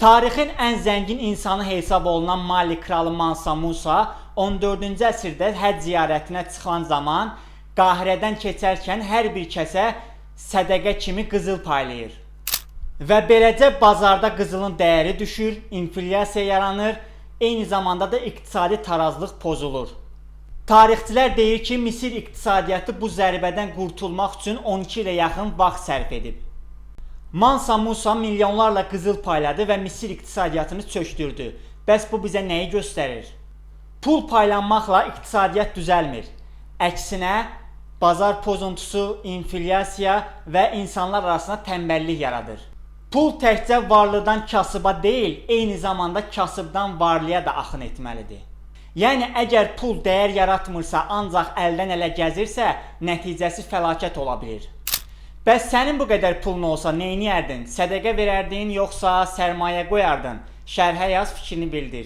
Tarixin ən zəngin insanı hesab olunan Mali kralı Mansa Musa 14-cü əsrdə həcc ziyarətinə çıxan zaman Qahirədən keçərkən hər bir kəsə sədəqə kimi qızıl paylayır. Və beləcə bazarda qızılın dəyəri düşür, inflyasiya yaranır, eyni zamanda da iqtisadi tarazlıq pozulur. Tarixçilər deyir ki, Misir iqtisadiyyatı bu zərbədən qurtulmaq üçün 12 ilə yaxın vaxt sərf edib. Mansa Musa milyonlarla qızıl payladı və Misir iqtisadiyyatını çökdürdü. Bəs bu bizə nəyi göstərir? Pul paylanmaqla iqtisadiyyat düzəlmir. Əksinə, bazar pozuntusu, inflyasiya və insanlar arasında tənbəllik yaradır. Pul təkcə varlıdan kasıba deyil, eyni zamanda kasıbdan varlıya da axın etməlidir. Yəni, əgər pul dəyər yaratmırsa, ancaq əldən ələ gəzirsə, nəticəsi fəlakət ola bilir. Bəs sənin bu qədər pulun olsa neyniyərdin? Sədəqə verərdin, yoxsa sərmayə qoyardın? Şərhə yaz, fikrini bildir.